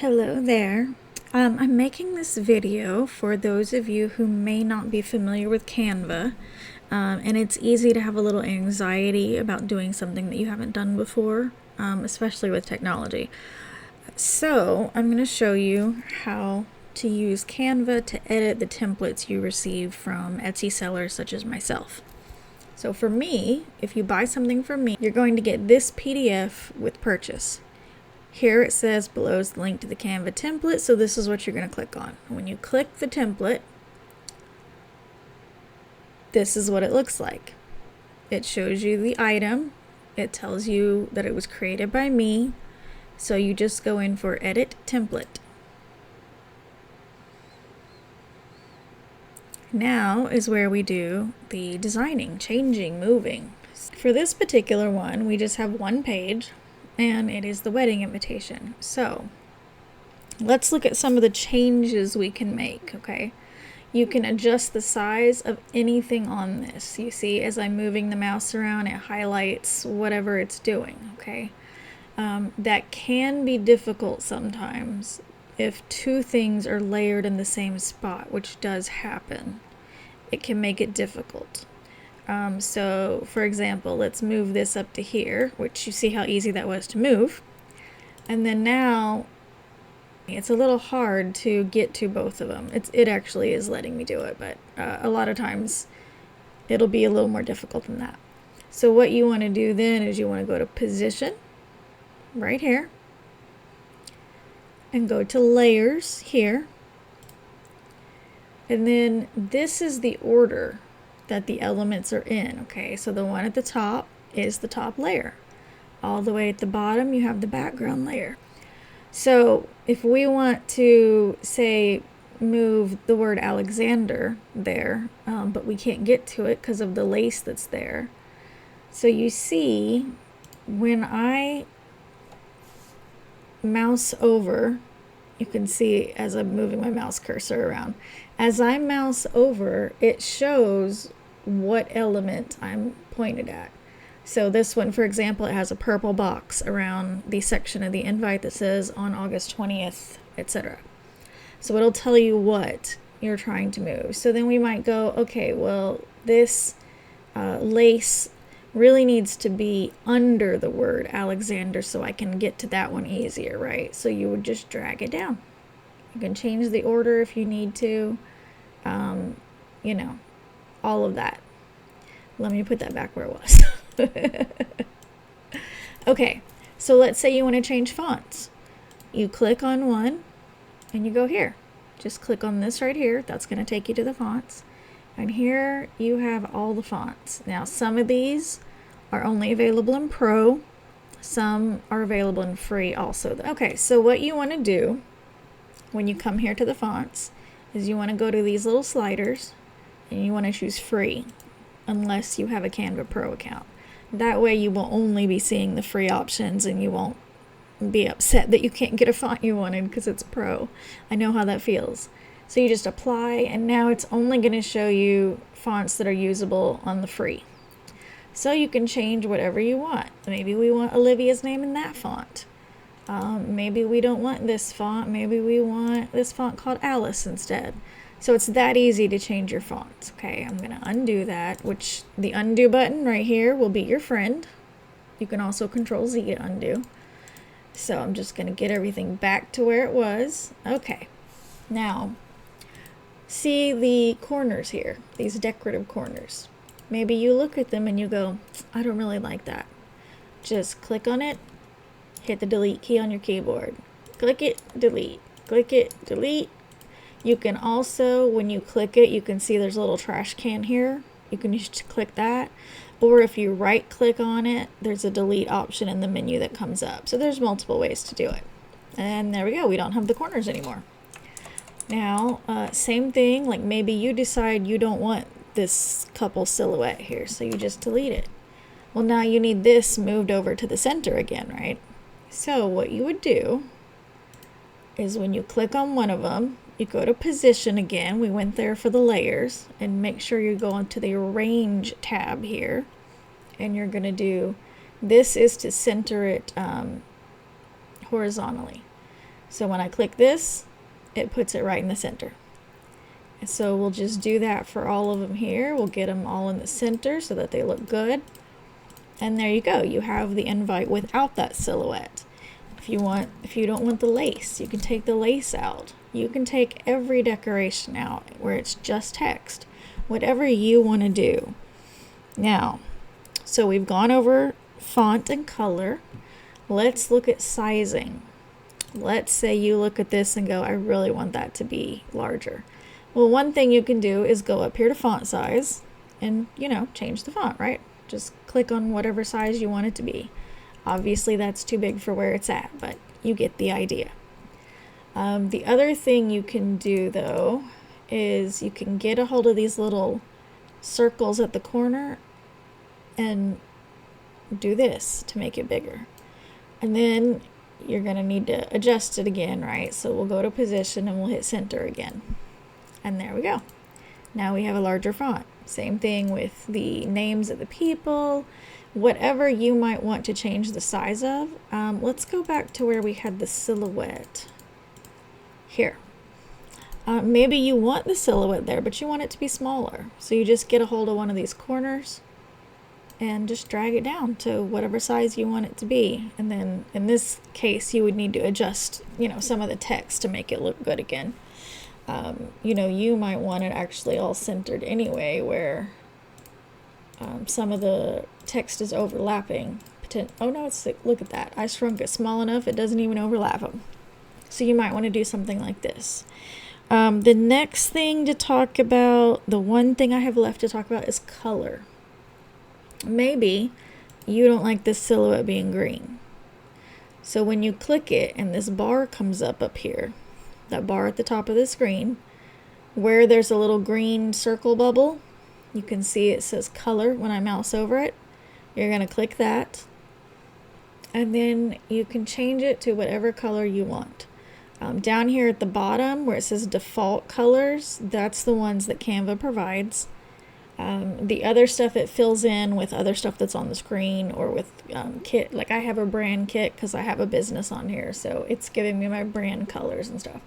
Hello there. I'm making this video for those of you who may not be familiar with Canva, and it's easy to have a little anxiety about doing something that you haven't done before, especially with technology. So I'm going to show you how to use Canva to edit the templates you receive from Etsy sellers such as myself. So for me, if you buy something from me, you're going to get this PDF with purchase. Here it says below is the link to the Canva template, so this is what you're going to click on. When you click the template, this is what it looks like. It shows you the item. It tells you that it was created by me, so you just go in for Edit Template. Now is where we do the designing, changing, moving. For this particular one, we just have one page, and it is the wedding invitation. So let's look at some of the changes we can make, okay? You can adjust the size of anything on this. You see, as I'm moving the mouse around, it highlights whatever it's doing, okay? That can be difficult sometimes if two things are layered in the same spot, which does happen. It can make it difficult. So for example, let's move this up to here, which you see how easy that was to move. And then now it's a little hard to get to both of them. It actually is letting me do it, but a lot of times it'll be a little more difficult than that. So what you want to do then is you want to go to Position right here and go to Layers here. And then this is the order that the elements are in, okay? So the one at the top is the top layer. All the way at the bottom, you have the background layer. So if we want to, say, move the word Alexander there, but we can't get to it because of the lace that's there. So you see, when I mouse over, you can see as I'm moving my mouse cursor around, as I mouse over, it shows what element I'm pointed at. So this one, for example, it has a purple box around the section of the invite that says on August 20th, etc. So it'll tell you what you're trying to move. So then we might go, okay, well, this lace really needs to be under the word Alexander so I can get to that one easier, right? So you would just drag it down. You can change the order if you need to, you know, all of that. Let me put that back where it was. Okay, so let's say you want to change fonts. You click on one and you go here. Just click on this right here. That's going to take you to the fonts. And here you have all the fonts. Now, some of these are only available in Pro. Some are available in free also. Okay, so what you want to do when you come here to the fonts is you want to go to these little sliders and you want to choose free unless you have a Canva Pro account. That way you will only be seeing the free options and you won't be upset that you can't get a font you wanted because it's Pro. I know how that feels. So you just apply, and now it's only going to show you fonts that are usable on the free. So you can change whatever you want. Maybe we want Olivia's name in that font. Maybe we don't want this font. Maybe we want this font called Alice instead. So it's that easy to change your fonts. Okay, I'm going to undo that, which the undo button right here will be your friend. You can also Control Z to undo. So I'm just going to get everything back to where it was. Okay, now see the corners here, these decorative corners. Maybe you look at them and you go, I don't really like that. Just click on it, hit the delete key on your keyboard. Click it, delete. Click it, delete. You can also, when you click it, you can see there's a little trash can here. You can just click that. Or if you right click on it, there's a delete option in the menu that comes up. So there's multiple ways to do it. And there we go, we don't have the corners anymore. Now, same thing, like maybe you decide you don't want this couple silhouette here, so you just delete it. Well, now you need this moved over to the center again, right? So what you would do is when you click on one of them, you go to Position again. We went there for the layers, and make sure you go into the Arrange tab here, and you're going to do, this is to center it horizontally. So when I click this, it puts it right in the center. And so we'll just do that for all of them here. We'll get them all in the center so that they look good. And there you go. You have the invite without that silhouette. If you don't want the lace, you can take the lace out. You can take every decoration out where it's just text. Whatever you want to do. Now, so we've gone over font and color. Let's look at sizing. Let's say you look at this and go, I really want that to be larger. Well, one thing you can do is go up here to font size and, change the font, right? Just click on whatever size you want it to be. Obviously, that's too big for where it's at, but you get the idea. The other thing you can do, though, is you can get a hold of these little circles at the corner and do this to make it bigger. And then you're going to need to adjust it again, right? So we'll go to position and we'll hit center again. And there we go. Now we have a larger font. Same thing with the names of the people, whatever you might want to change the size of. Let's go back to where we had the silhouette. Here. Maybe you want the silhouette there, but you want it to be smaller. So you just get a hold of one of these corners and just drag it down to whatever size you want it to be. And then in this case, you would need to adjust, some of the text to make it look good again. You might want it actually all centered anyway, where some of the text is overlapping. Oh no, look at that. I shrunk it small enough, it doesn't even overlap them. So you might want to do something like this. The next thing to talk about, the one thing I have left to talk about is color. Maybe you don't like this silhouette being green. So when you click it and this bar comes up here, that bar at the top of the screen, where there's a little green circle bubble, you can see it says color when I mouse over it. You're going to click that, and then you can change it to whatever color you want. Down here at the bottom where it says default colors, that's the ones that Canva provides. The other stuff it fills in with other stuff that's on the screen, or with kit. Like I have a brand kit because I have a business on here, so it's giving me my brand colors and stuff.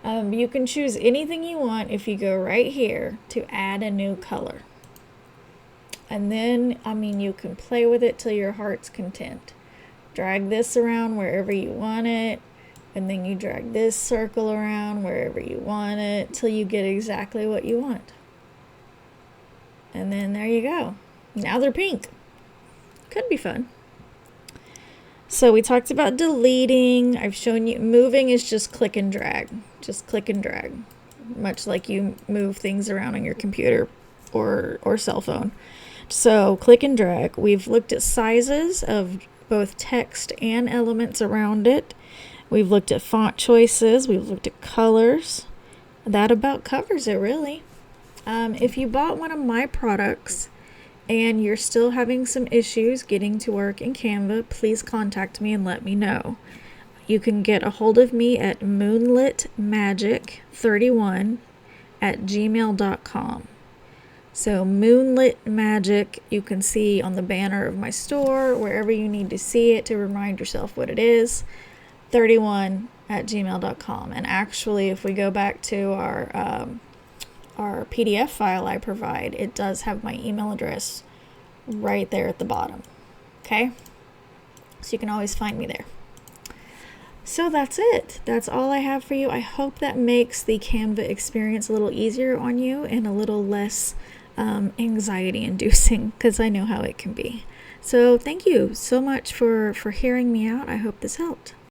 You can choose anything you want if you go right here to add a new color. And then, you can play with it till your heart's content. Drag this around wherever you want it, and then you drag this circle around wherever you want it till you get exactly what you want. And then there you go. Now they're pink. Could be fun. So we talked about deleting. I've shown you moving is just click and drag. Just click and drag. Much like you move things around on your computer or cell phone. So click and drag. We've looked at sizes of both text and elements around it. We've looked at font choices. We've looked at colors. That about covers it, really. If you bought one of my products and you're still having some issues getting to work in Canva, please contact me and let me know. You can get a hold of me at moonlitmagic31@gmail.com. So Moonlit Magic, you can see on the banner of my store, wherever you need to see it to remind yourself what it is, 31@gmail.com. And actually, if we go back to our PDF file I provide, it does have my email address right there at the bottom. Okay? So you can always find me there. So that's it. That's all I have for you. I hope that makes the Canva experience a little easier on you and a little less anxiety inducing, because I know how it can be. So thank you so much for hearing me out. I hope this helped.